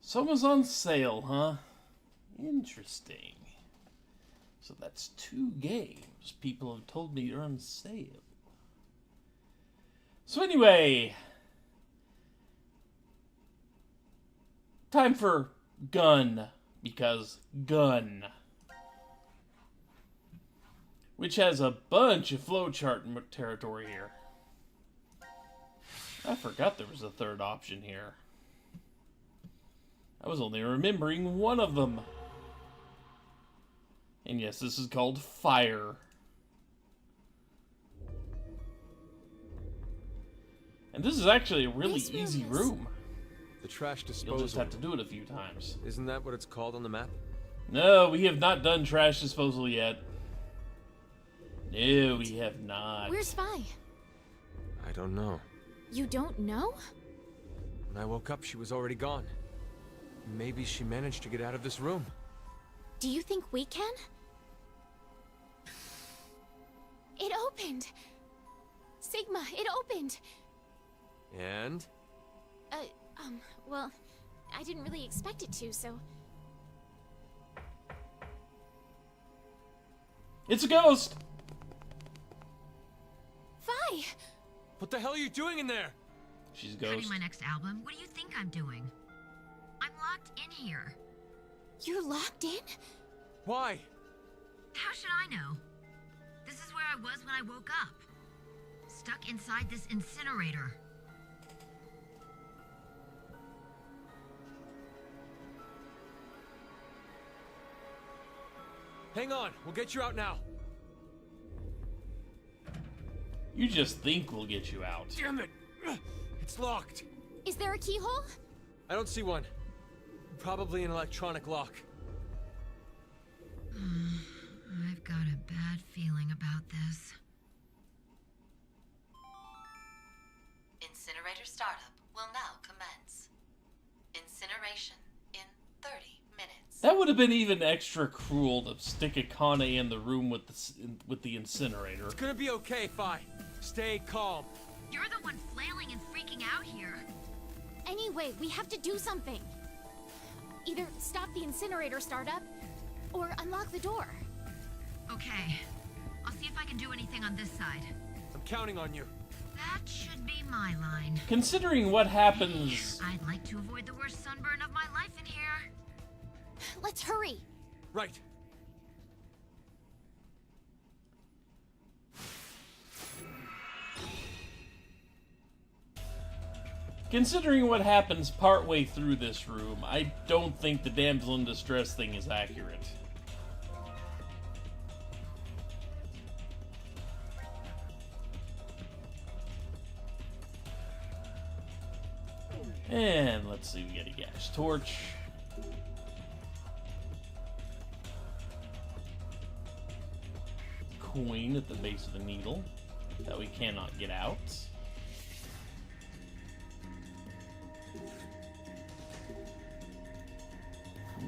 Someone's on sale, huh? Interesting. So that's 2 games people have told me are on sale. So anyway, time for Gun, because Gun, which has a bunch of flowchart territory here. I forgot there was a third option here. I was only remembering one of them. And yes, this is called Fire. And this is actually a really easy room. The trash disposal. You'll just have to do it a few times. Isn't that what it's called on the map? No, we have not done trash disposal yet. No, we have not. Where's Vi? I don't know. You don't know? When I woke up, she was already gone. Maybe she managed to get out of this room. Do you think we can? It opened! Sigma, it opened! And? Well, I didn't really expect it to, so... It's a ghost! Vi! What the hell are you doing in there? She's a Cutting ghost. my next album? What do you think I'm doing? I'm locked in here. You're locked in? Why? How should I know? This is where I was when I woke up. Stuck inside this incinerator. Hang on, we'll get you out now. You just think we'll get you out. Damn it! It's locked. Is there a keyhole? I don't see one. Probably an electronic lock. I've got a bad feeling about this. Incinerator startup will now commence. Incineration in 30 minutes. That would have been even extra cruel to stick a Kane in the room with the incinerator. It's gonna be okay, Fi. Stay calm. You're the one flailing and freaking out here. Anyway, we have to do something. Either stop the incinerator startup, or unlock the door. Okay. I'll see if I can do anything on this side. I'm counting on you. That should be my line. Considering what happens... I'd like to avoid the worst sunburn of my life in here. Let's hurry! Right. Considering what happens partway through this room, I don't think the damsel in distress thing is accurate. And let's see, we get a gas torch. Coin at the base of the needle that we cannot get out.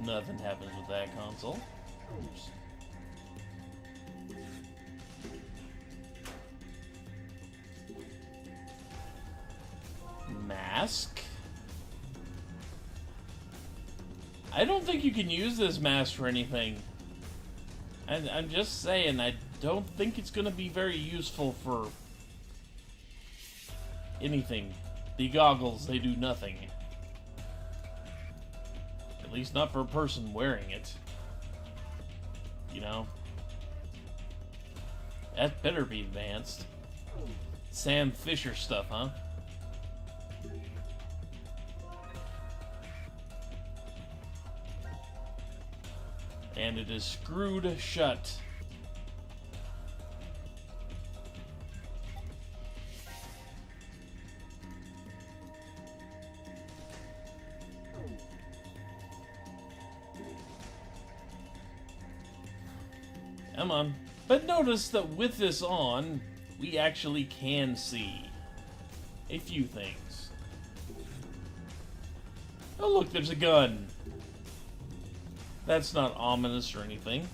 Nothing happens with that console. Oops. Mask. I don't think you can use this mask for anything. I'm just saying, I don't think it's going to be very useful for anything. The goggles, they do nothing. At least not for a person wearing it. You know? That better be advanced. Sam Fisher stuff, huh? And it is screwed shut. Come on. But notice that with this on, we actually can see a few things. Oh look, there's a gun. That's not ominous or anything.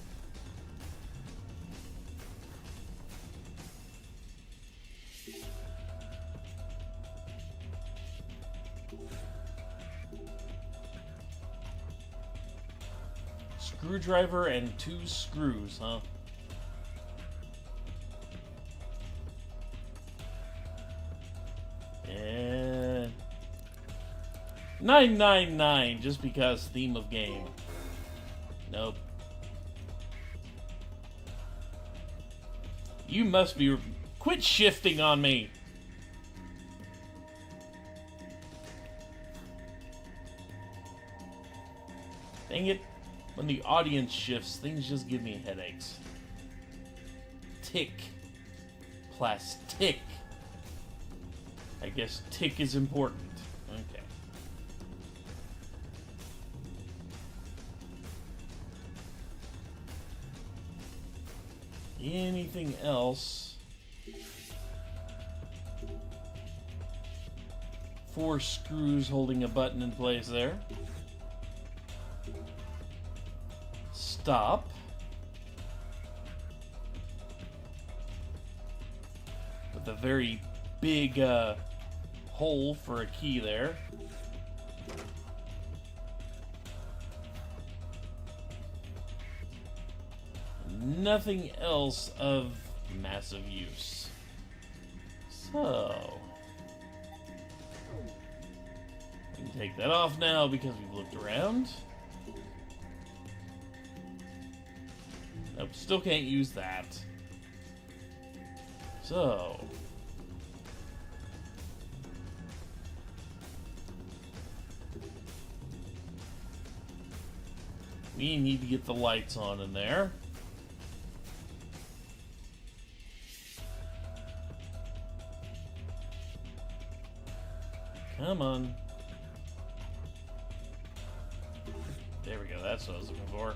Screwdriver and 2 screws, huh? And 999, just because theme of game. Nope. You must be... Quit shifting on me! Dang it. When the audience shifts, things just give me headaches. Tick. Plastic. I guess tick is important. Okay. Anything else? 4 screws holding a button in place there. Stop. With a very big hole for a key there. Nothing else of massive use. So we can take that off now because we've looked around. Nope, still can't use that. So we need to get the lights on in there. Come on. There we go, that's what I was looking for.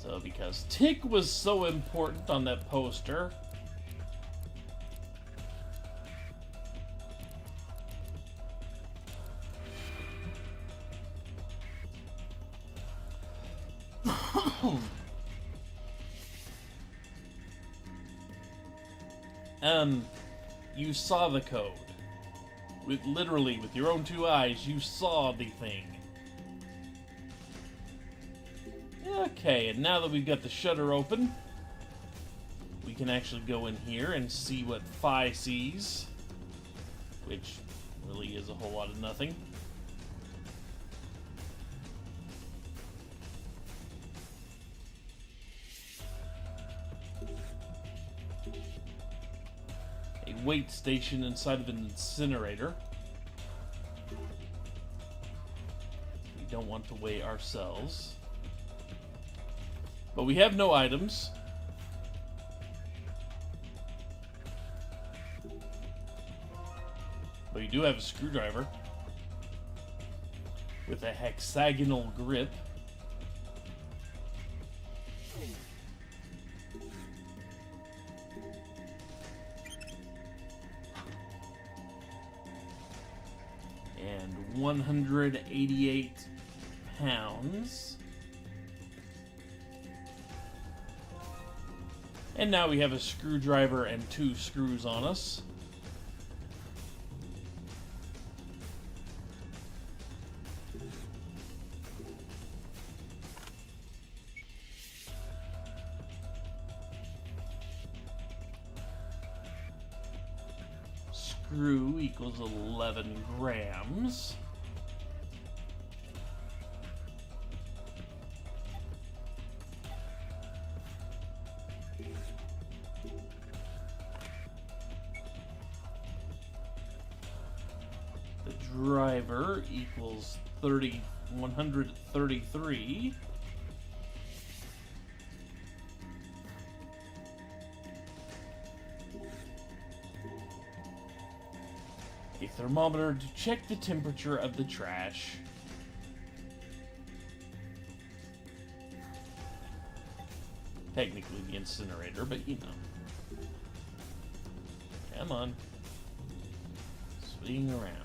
So, because tick was so important on that poster, you saw the code. Literally, with your own 2 eyes, you saw the thing. Okay, and now that we've got the shutter open, we can actually go in here and see what Phi sees, which really is a whole lot of nothing. A weight station inside of an incinerator. We don't want to weigh ourselves. But we have no items. But we do have a screwdriver with a hexagonal grip. And 188 pounds. And now we have a screwdriver and 2 screws on us. Screw equals 11 grams. Driver equals 133. A thermometer to check the temperature of the trash. Technically the incinerator, but you know. Come on. Swing around.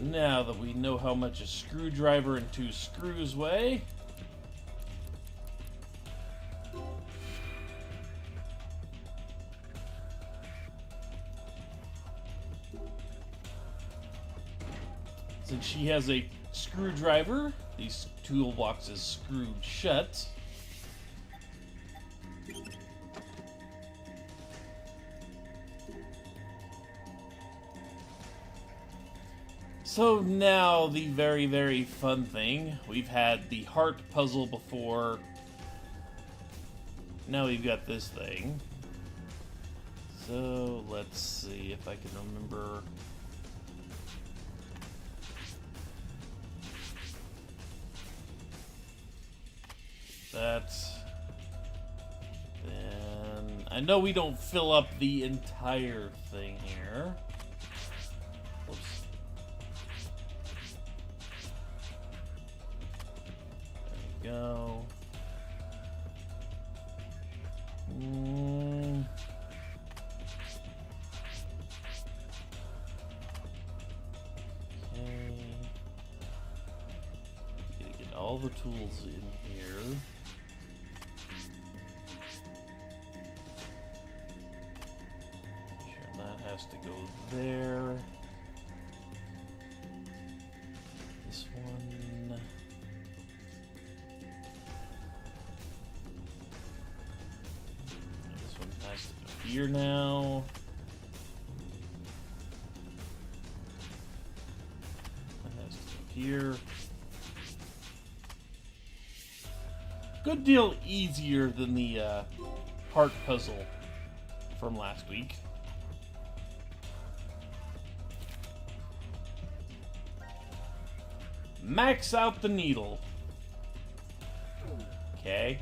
Now that we know how much a screwdriver and 2 screws weigh, Since she has a screwdriver, these toolbox is screwed shut. So now the very, very fun thing. We've had the heart puzzle before. Now we've got this thing. So let's see if I can remember. That. Then I know we don't fill up the entire thing here. Whoops. There we go. Okay. Gotta get all the tools in here. Sure, that has to go there. This one. This one has to go here now. That has to go here. Good deal easier than the heart puzzle from last week. Max out the needle. Okay.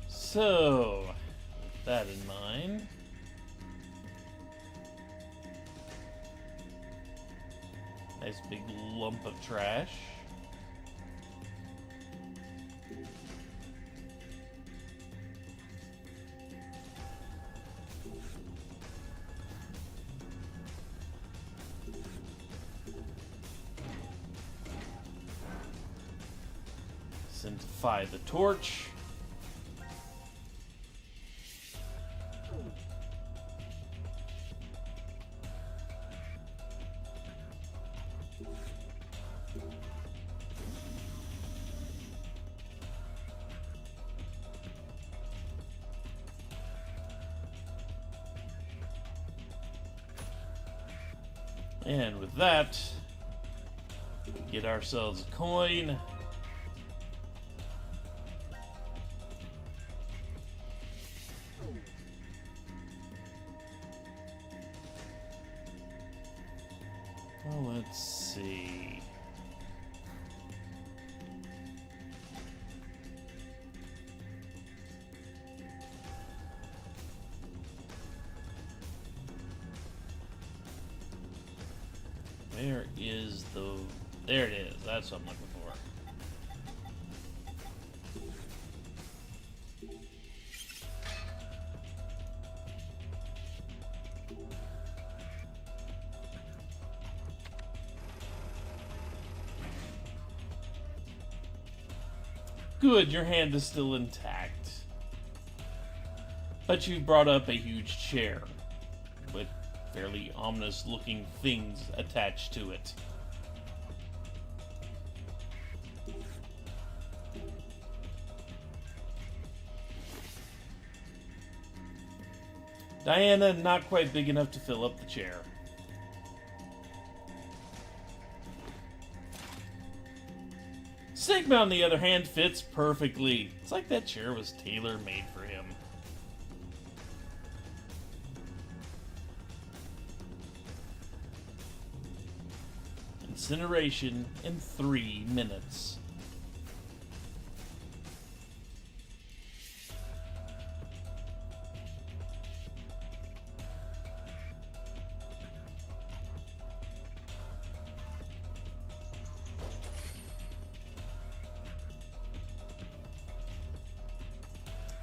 So, with that in mind, nice big lump of trash. Centify the torch. And with that, get ourselves a coin. Well, let's see. Where is the... There it is. That's what I'm looking for. Good, your hand is still intact. But you brought up a huge chair with fairly ominous looking things attached to it. Diana, not quite big enough to fill up the chair. Sigma, on the other hand, fits perfectly. It's like that chair was tailor-made for him. Incineration in 3 minutes.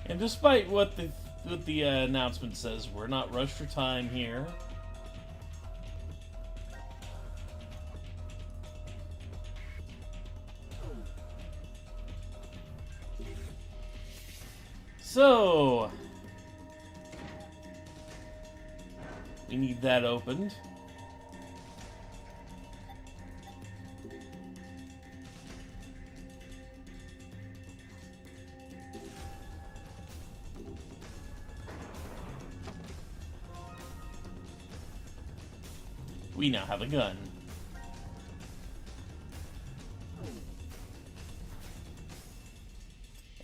And despite what the announcement says, we're not rushed for time here. So we need that opened. We now have a gun.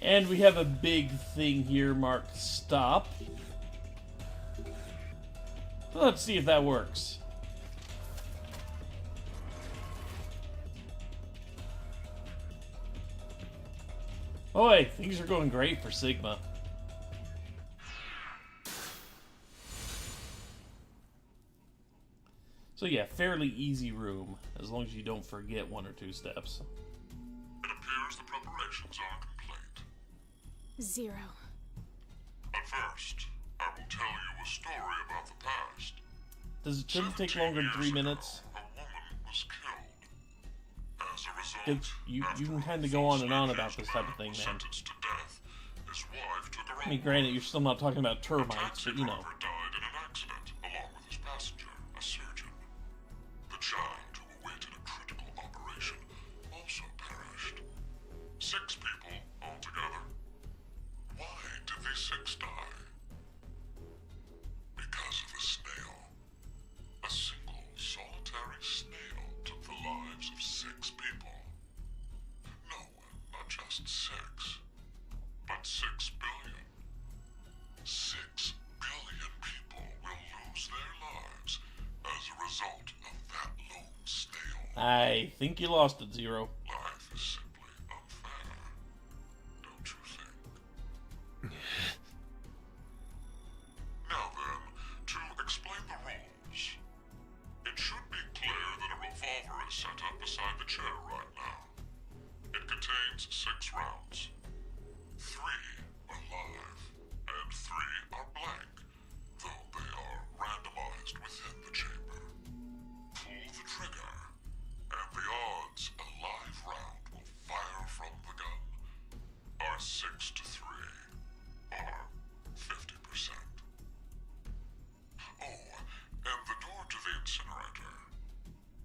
And we have a big thing here marked stop. Let's see if that works. Oh hey, things are going great for Sigma. So yeah, fairly easy room, as long as you don't forget one or two steps. It appears the preparations are complete. 0. But first, I will tell you a story about the past. Does it shouldn't take longer than 3 minutes? A woman was killed. As a result, You after can a kind of go on and on falsely about this type of thing, accused man. was sentenced to death, his wife took her I mean, own granted, life. you're still not talking about The termites, taxi but you know. driver died in an accident, along with his passenger, a surgeon. The child who awaited a critical operation also perished. 6 people altogether. Why did these 6 die? Because of a snail. A single, solitary snail took the lives of 6 people. No, not just 6, but 6 billion. 6 billion people will lose their lives as a result of that lone snail. I think you lost it, Zero. Life is simply unfair, don't you think? Now then, to explain the rules. It should be clear that a revolver is set up beside the chair right now. It contains 6 rounds. 3 are live, and 3 are blank, though they are randomized within the chamber. Pull the trigger, and the odds a live round will fire from the gun are 6 to 3, or 50%. Oh, and the door to the incinerator.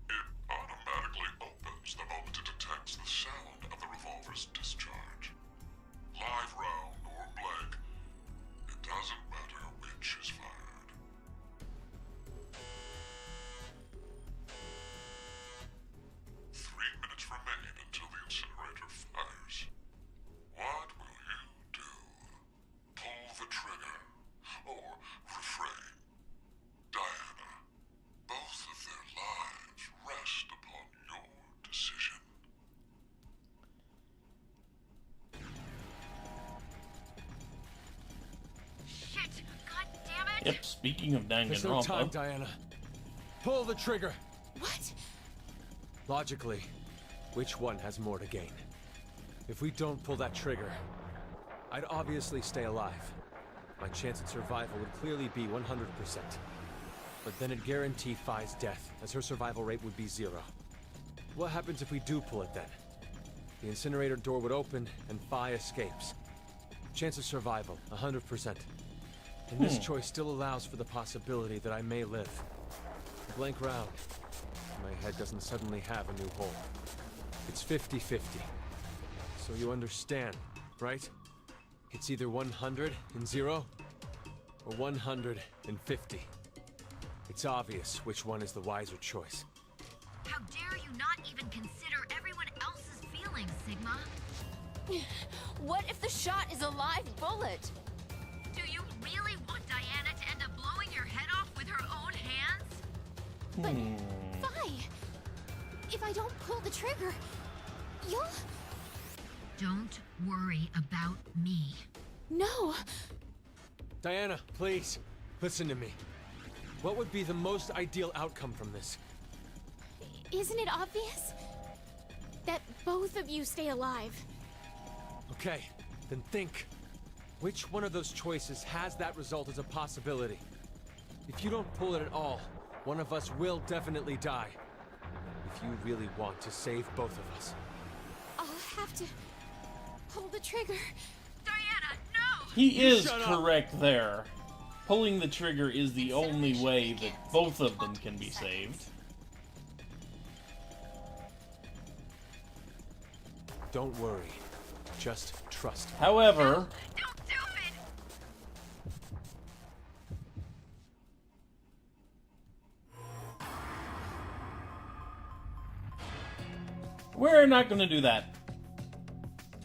It automatically opens the moment it detects the sound of the revolver's discharge. Live round or blank, it doesn't matter which is fired. Three minutes remain until the incinerator fires. What will you do? Pull the trigger, or refrain? Diana, both of their lives rest upon your decision. Shit! God damn it! Yep, speaking of There's no time, Danganronpa. Diana. Pull the trigger. What? Logically, which one has more to gain? If we don't pull that trigger, I'd obviously stay alive. My chance at survival would clearly be 100%. But then it'd guarantee Phi's death, as her survival rate would be 0. What happens if we do pull it then? The incinerator door would open, and Phi escapes. Chance of survival, 100%. And this choice still allows for the possibility that I may live. A blank round. My head doesn't suddenly have a new hole. It's 50-50. So you understand, right? It's either 100 and 0, or 150. It's obvious which one is the wiser choice. How dare you not even consider everyone else's feelings, Sigma? What if the shot is a live bullet? Do you really want Diana to end up blowing your head off with her own hands? But, Phi, if I don't pull the trigger, you'll... Don't worry about me. No. Diana, please, listen to me. What would be the most ideal outcome from this? Isn't it obvious? That both of you stay alive. Okay, then think. Which one of those choices has that result as a possibility? If you don't pull it at all, one of us will definitely die. If you really want to save both of us. I'll have to pull the trigger. Diana, no! He is shut up. correct there. Pulling the trigger is the only way that both of them can be saved. Don't worry. Just trust me. However, Don't do it! we're not going to do that.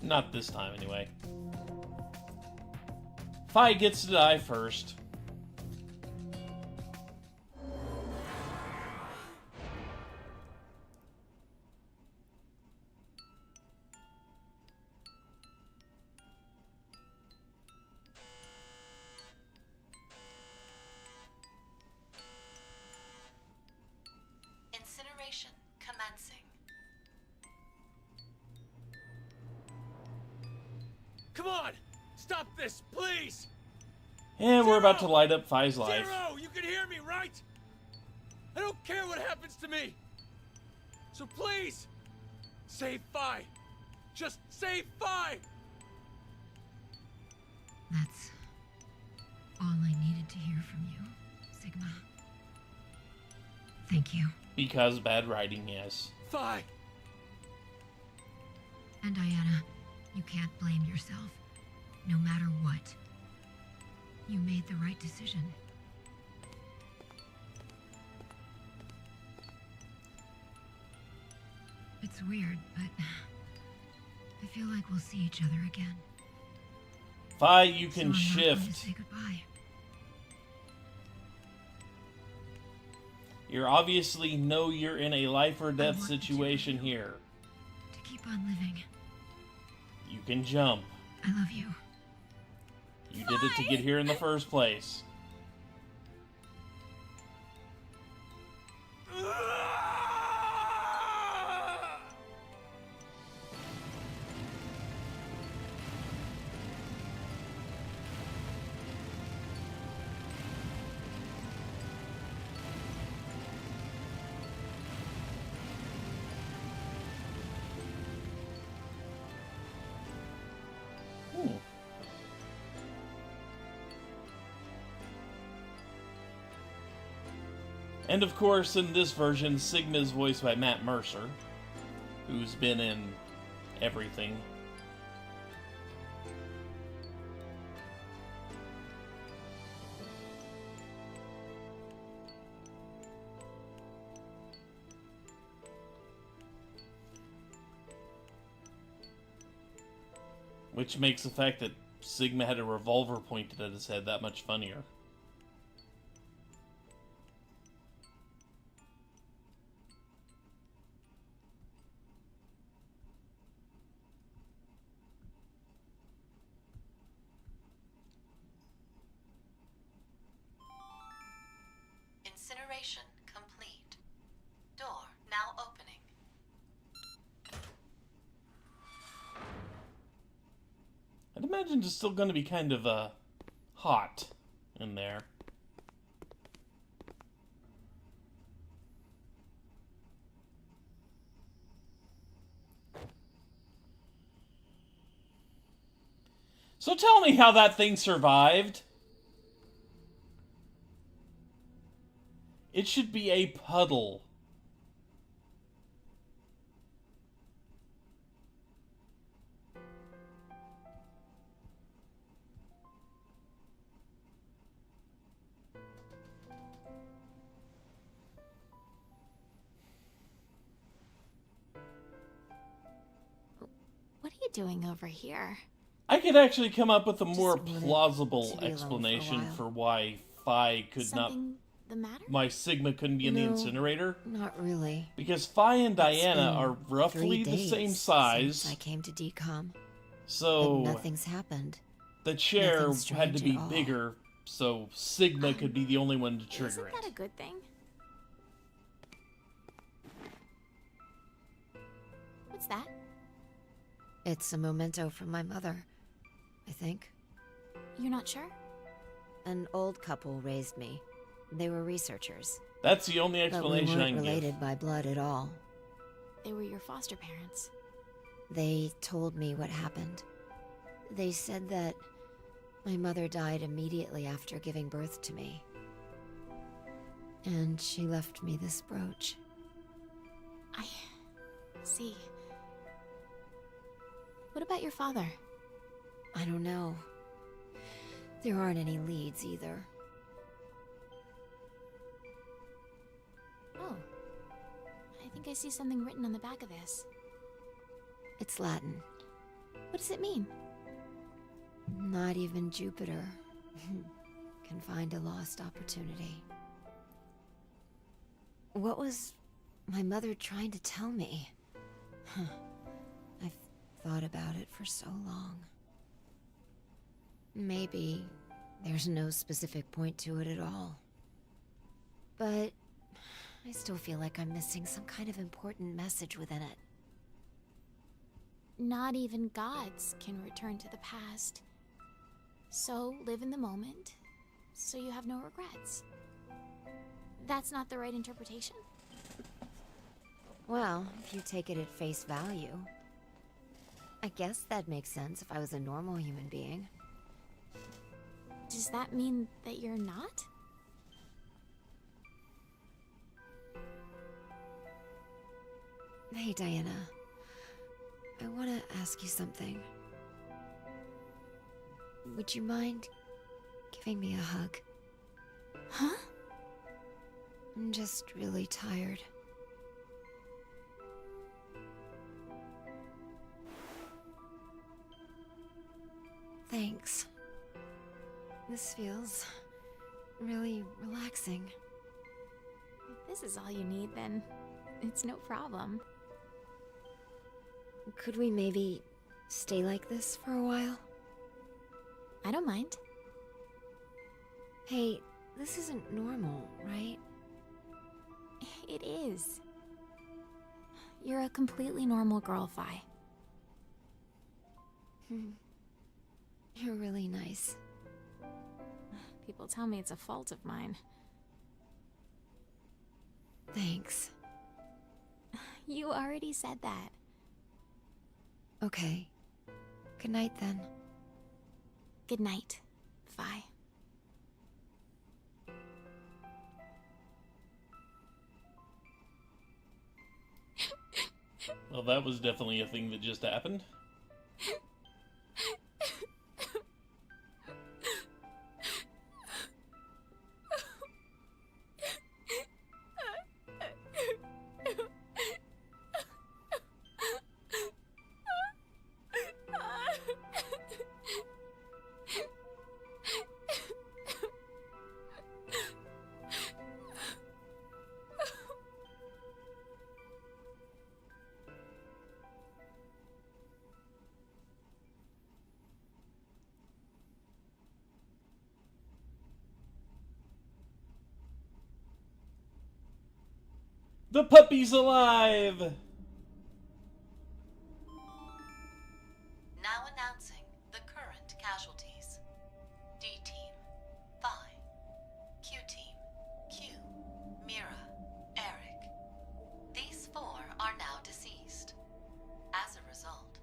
Not this time, anyway. Fi gets to die first. Incineration commencing. Come on! Stop this, please! And we're about to Zero! light up Fi's life. Zero! You can hear me, right? I don't care what happens to me! So please! Save Fi! Just save Fi! That's all I needed to hear from you, Sigma. Thank you. Because bad writing, yes. Fi! And Diana, you can't blame yourself. No matter what. You made the right decision. It's weird, but I feel like we'll see each other again. Fi, you So can I'm not going to shift. say goodbye. You're obviously know you're in a life or death want you to situation know. here. To keep on living. You can jump. I love you. You did it to get here in the first place. Hmm. And of course, in this version, Sigma is voiced by Matt Mercer, who's been in everything. Which makes the fact that Sigma had a revolver pointed at his head that much funnier. Incineration complete. Door now opening. I'd imagine it's still going to be kind of hot in there. So tell me how that thing survived. It should be a puddle. What are you doing over here? I could actually come up with a more wanted plausible to be alone for a explanation while. for why Fi could not, Something the matter? why Sigma couldn't be in the No. incinerator. Not really. Because Fi and Diana It's are been roughly 3 the days same since size, I came to decom, but so nothing's happened. the chair nothing had to strange be at all. bigger, so Sigma could be the only one to trigger Isn't that a it. good thing? What's that? It's a memento from my mother, I think. You're not sure? An old couple raised me. They were researchers, That's the only but we explanation I weren't can related give. by blood at all. They were your foster parents. They told me what happened. They said that My mother died immediately after giving birth to me. And she left me this brooch. I see. What about your father? I don't know. There aren't any leads either. Oh. I think I see something written on the back of this. It's Latin. What does it mean? Not even Jupiter can find a lost opportunity. What was my mother trying to tell me? I've thought about it for so long. Maybe there's no specific point to it at all. But I still feel like I'm missing some kind of important message within it. Not even gods can return to the past. So live in the moment, so you have no regrets. That's not the right interpretation? Well, if you take it at face value, I guess that makes sense if I was a normal human being. Does that mean that you're not? Hey, Diana. I want to ask you something. Would you mind giving me a hug? Huh? I'm just really tired. Thanks. This feels really relaxing. If this is all you need, then it's no problem. Could we maybe stay like this for a while? I don't mind. Hey, this isn't normal, right? It is. You're a completely normal girl, Phi. You're really nice. People tell me it's a fault of mine. Thanks. You already said that. Okay. Good night then. Good night, Phi. Well, that was definitely a thing that just happened. The puppy's alive! Now announcing the current casualties. D-Team, Phi. Q-Team, Q, Mira, Eric. These 4 are now deceased. As a result,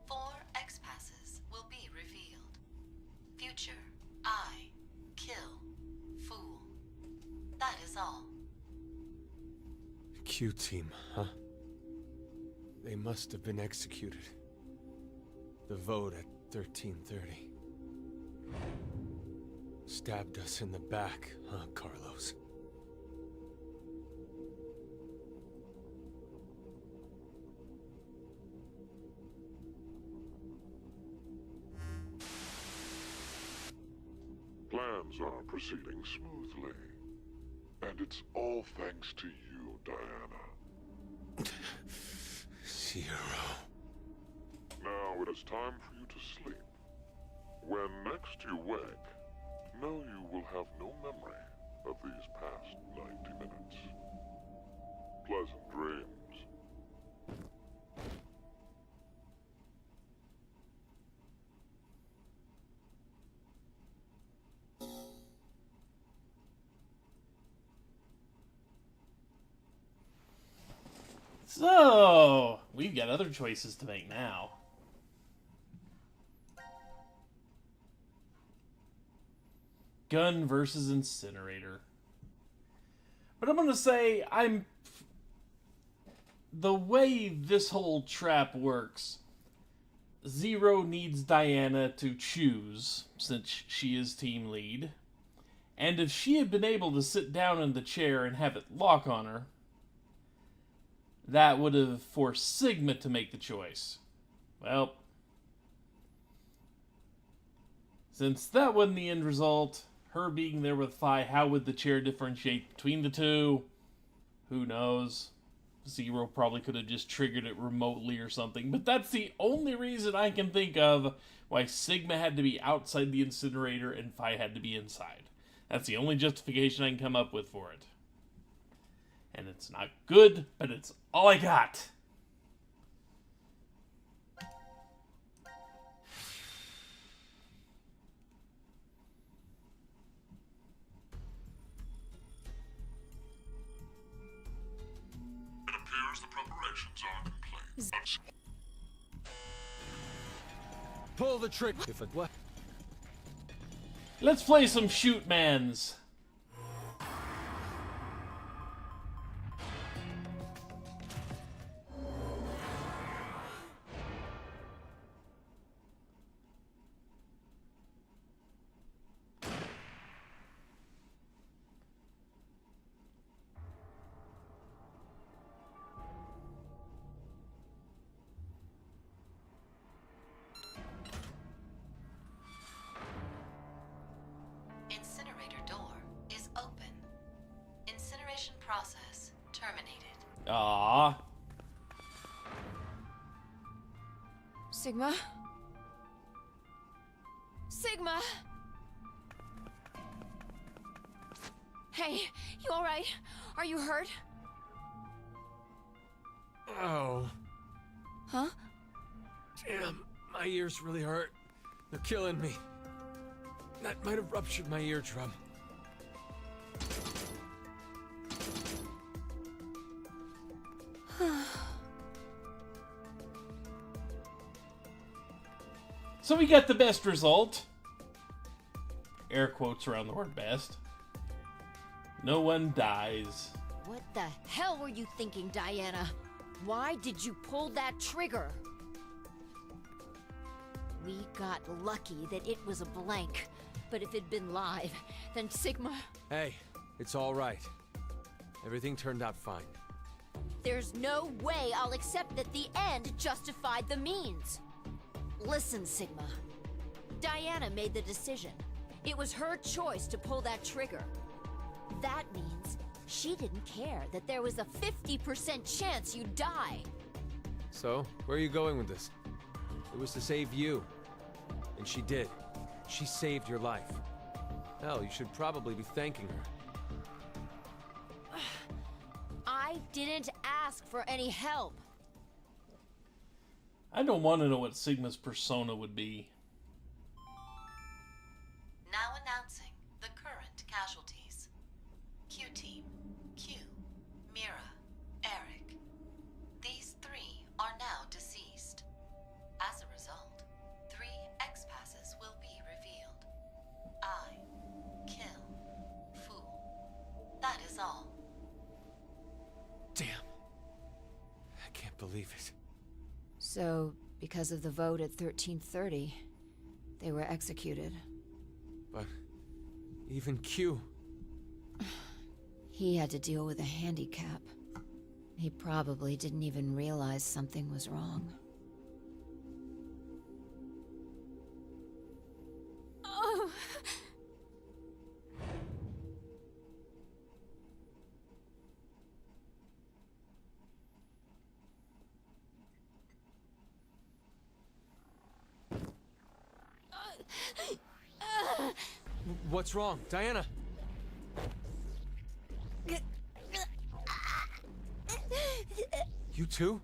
4 X-Passes will be revealed. Future, I, Kill, Fool. That is all. Q-Team, huh? They must have been executed. The vote at 13:30. Stabbed us in the back, huh, Carlos? Plans are proceeding smoothly. And it's all thanks to you, Diana. Zero. Now it is time for you to sleep. When next you wake, know you will have no memory of these past 90 minutes. Pleasant dreams. So, we've got other choices to make now. Gun versus Incinerator. But I'm gonna say, the way this whole trap works, Zero needs Diana to choose, since she is team lead. And if she had been able to sit down in the chair and have it lock on her, that would have forced Sigma to make the choice. Well, since that wasn't the end result, her being there with Phi, how would the chair differentiate between the two? Who knows? Zero probably could have just triggered it remotely or something, but that's the only reason I can think of why Sigma had to be outside the incinerator and Phi had to be inside. That's the only justification I can come up with for it. And it's not good, but it's all I got. It appears the preparations are complete. Let's Pull the trigger. If it what? Let's play some shoot mans. Incinerator door is open. Incineration process terminated. Ah, Sigma? Sigma! Hey, you alright? Are you hurt? Oh, Huh? damn. My ears really hurt. They're killing me. That might have ruptured my eardrum. so we got the best result. Air quotes around the word best. No one dies. What the hell were you thinking, Diana? Why did you pull that trigger? We got lucky that it was a blank. But if it'd been live, then Sigma... Hey, it's all right. Everything turned out fine. There's no way I'll accept that the end justified the means. Listen, Sigma. Diana made the decision. It was her choice to pull that trigger. That means she didn't care that there was a 50% chance you'd die. So, where are you going with this? It was to save you. And she did. She saved your life. Hell, you should probably be thanking her. I didn't ask for any help. I don't want to know what Sigma's persona would be. Now announcing the current casualties. Q-Team, Q, Mira, Eric. These three are now deceased. As a result, 3 X-Passes will be revealed. I, kill, fool. That is all. Damn. I can't believe it. So, because of the vote at 1330, they were executed. But even Q. He had to deal with a handicap. He probably didn't even realize something was wrong. Oh. What's wrong, Diana? You too?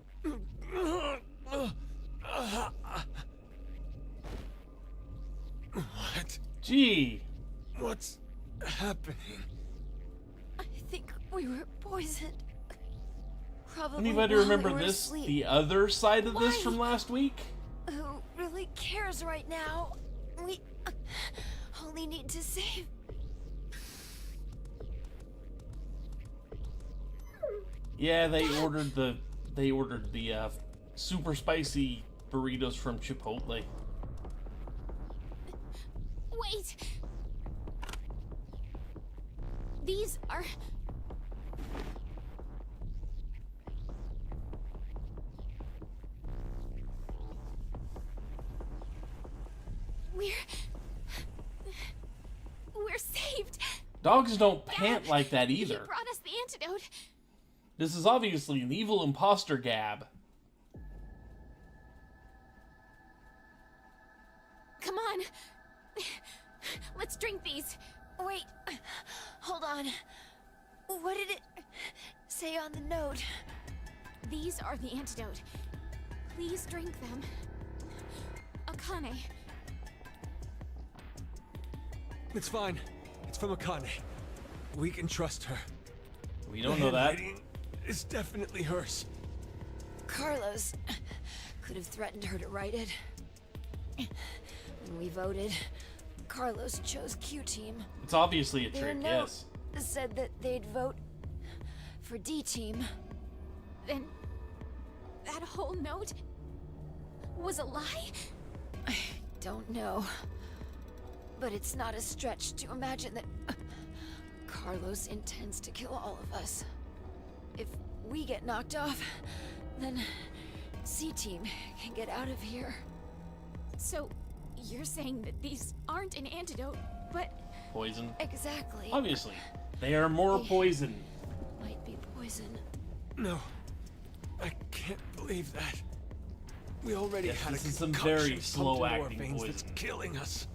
What? Gee, What's happening? I think we were poisoned. Probably anybody while remember we were this? asleep. The other side of this Why? from last week? Who really cares right now? We only need to save Yeah, they ordered the super spicy burritos from Chipotle. Wait! These are... We're saved! Dogs don't pant like that He either. brought us the antidote. This is obviously an evil imposter Gab. Come on. Let's drink these. Wait, hold on. What did it say on the note? These are the antidote. Please drink them. Akane. It's fine. It's from Akane. We can trust her. We don't The know that. handwriting is definitely hers. Carlos could have threatened her to write it. When we voted, Carlos chose Q-Team. It's obviously a Their trick, note yes. said that they'd vote for D-Team. Then... that whole note... was a lie? Don't know. But it's not a stretch to imagine that Carlos intends to kill all of us. If we get knocked off, then C-Team can get out of here. So, you're saying that these aren't an antidote, but... Poison. Exactly. Obviously. They are more poison. Might be poison. No. I can't believe that. We already Yes, had this a is some concoction very pumped slow-acting into our veins that's poison. killing us.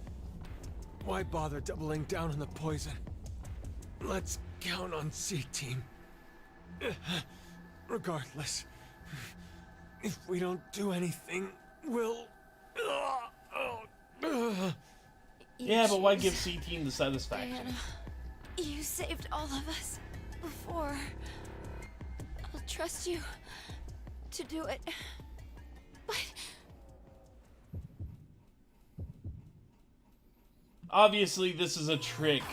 Why bother doubling down on the poison? Let's count on C-Team. Regardless, if we don't do anything, we'll... Yeah, but why choose. give C-Team the satisfaction? Diana, you saved all of us before. I'll trust you to do it. but... Obviously, this is a trick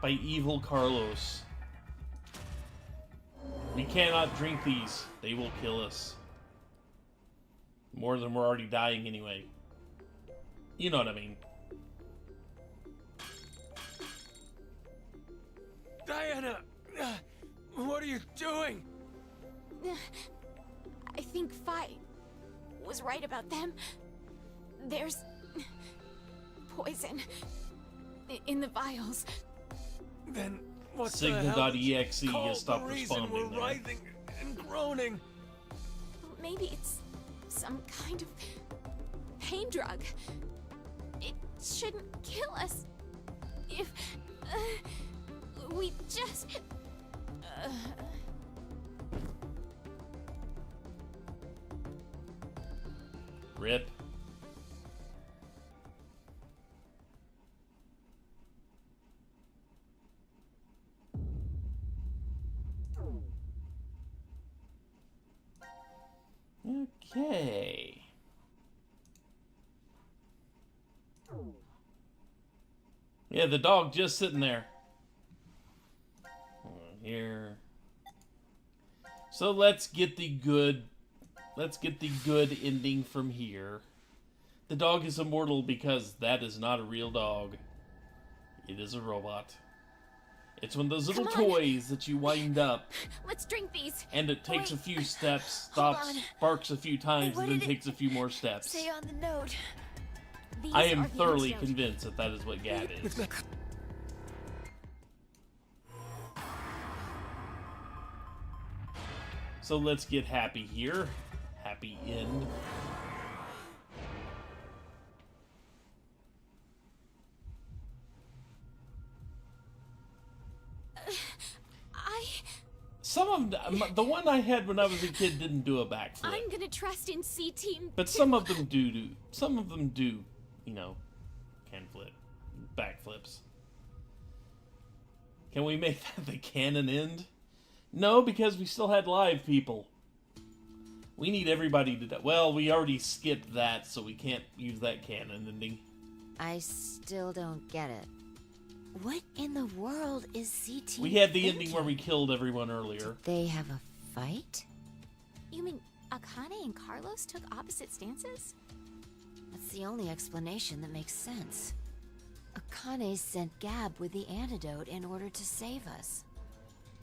by evil Carlos. We cannot drink these. They will kill us. More than we're already dying anyway. You know what I mean. Diana! What are you doing? I think Fi was right about them. There's... poison in the vials. Then what the hell? Sigma.exe Called has stopped the reason responding we're there. writhing and groaning. Maybe it's some kind of pain drug. It shouldn't kill us if we just... Rip. Okay. Yeah, the dog just sitting there. Here. So let's get the good ending from here. The dog is immortal because that is not a real dog. It is a robot. It's one of those little Come on. toys that you wind up, Let's drink these. and it takes a Wait. few steps, Hold stops, on. barks a few times, What and then did it takes a few more steps. Say on the note. These I are am the thoroughly antidote. convinced that that is what Gab is. So let's get happy here. Happy end. Some of them, the one I had when I was a kid didn't do a backflip. I'm gonna trust in C-Team. But some of them do. Some of them do, you know, can flip. Backflips. Can we make that the canon end? No, because we still had live people. We need everybody to die. Well, we already skipped that, so we can't use that canon ending. I still don't get it. What in the world is CT We had the thinking? ending where we killed everyone earlier. They have a fight? You mean Akane and Carlos took opposite stances? That's the only explanation that makes sense. Akane sent Gab with the antidote in order to save us.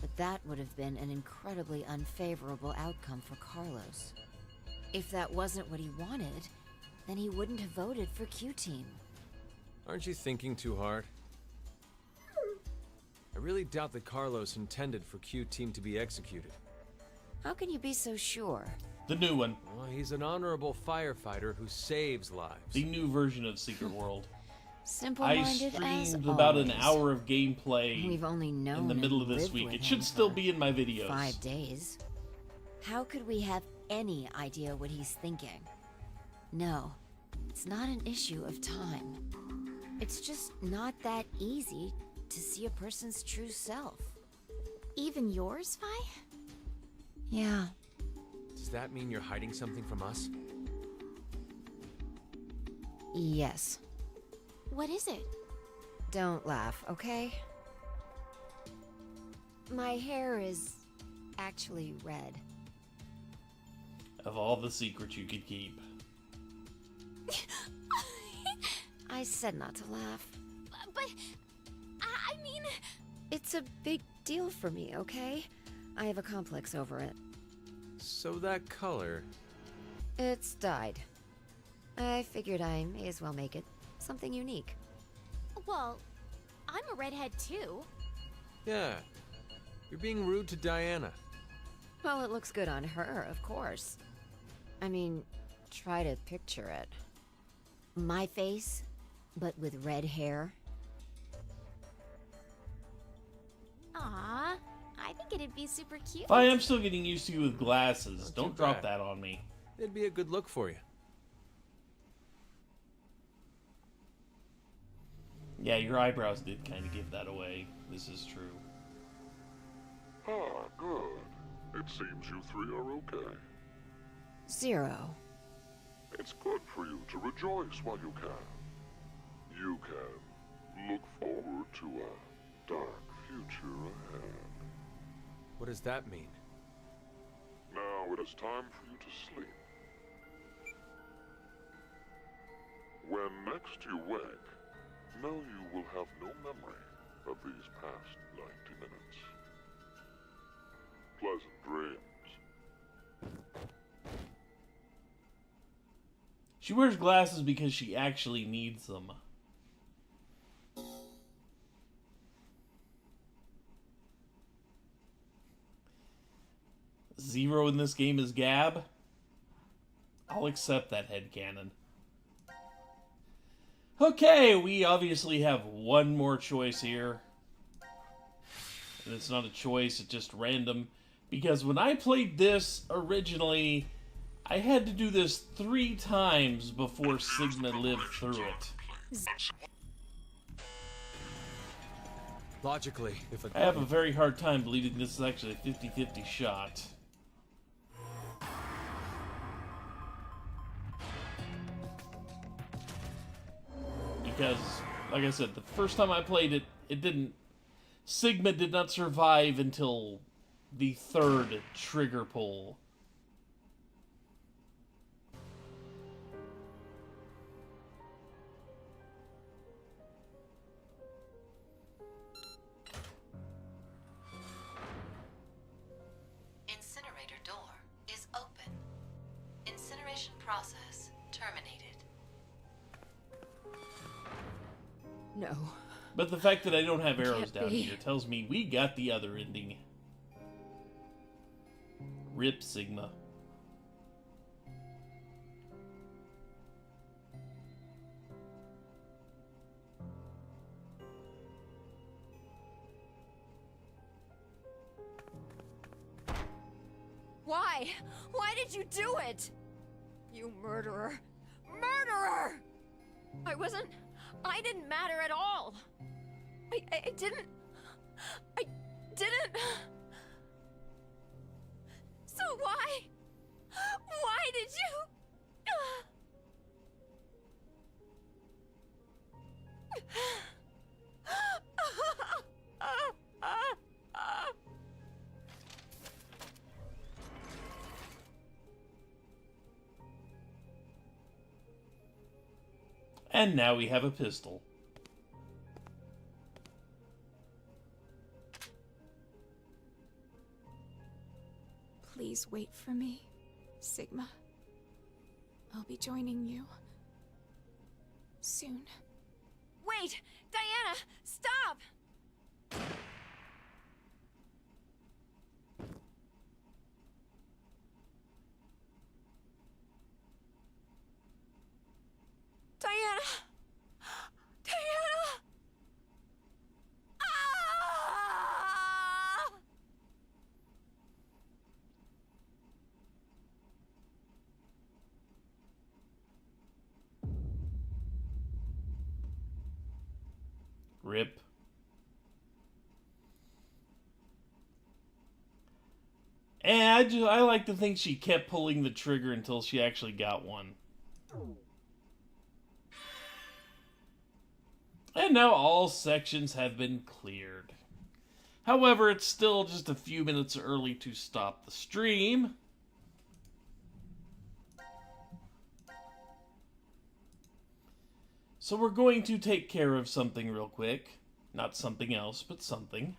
But that would have been an incredibly unfavorable outcome for Carlos. If that wasn't what he wanted, then he wouldn't have voted for Q-Team. Aren't you thinking too hard? I really doubt that Carlos intended for Q-Team to be executed. How can you be so sure? The new one. Well, he's an honorable firefighter who saves lives. The new version of Secret World. I Simple-minded as streamed about an always. hour of gameplay We've only known in the middle of and this lived week. with It him should still for be in my videos. 5 days. How could we have any idea what he's thinking? No, it's not an issue of time. It's just not that easy to see a person's true self. Even yours, Vi? Yeah. Does that mean you're hiding something from us? Yes. What is it? Don't laugh, okay? My hair is actually red. Of all the secrets you could keep. I said not to laugh. But, I mean... It's a big deal for me, okay? I have a complex over it. So that color... It's dyed. I figured I may as well make it something unique. Well, I'm a redhead too. Yeah. You're being rude to Diana. Well, it looks good on her, of course. I mean, try to picture it. My face, but with red hair. Aw, I think it'd be super cute. I am still getting used to you with glasses. Not Don't too drop bad. that on me. It'd be a good look for you. Yeah, your eyebrows did kind of give that away. This is true. Ah, good. It seems you three are okay. Zero. It's good for you to rejoice while you can. You can look forward to a dark future ahead. What does that mean? Now it is time for you to sleep. When next you wake, know you will have no memory of these past 90 minutes. Pleasant dreams. She wears glasses because she actually needs them. Zero in this game is Gab. I'll accept that headcanon. Okay, we obviously have one more choice here. And it's not a choice, it's just random. Because when I played this originally, I had to do this 3 times before Sigma lived through it. Logically, if a... I have a very hard time believing this is actually a 50-50 shot. Because, like I said, the first time I played it, it didn't... Sigma did not survive until the 3rd trigger pull. Incinerator door is open. Incineration process terminated. No. But the fact that I don't have arrows Can't down be. here tells me we got the other ending. Rip Sigma. Why? Why did you do it? You murderer. Murderer! I didn't matter at all. I didn't. So why? Why did you? And now we have a pistol. Please wait for me, Sigma. I'll be joining you soon. Wait! Diana! Stop! Diana! Diana! Ah! Rip. And I like to think she kept pulling the trigger until she actually got one. And now all sections have been cleared. However, it's still just a few minutes early to stop the stream. So we're going to take care of something real quick. Not something else, but something.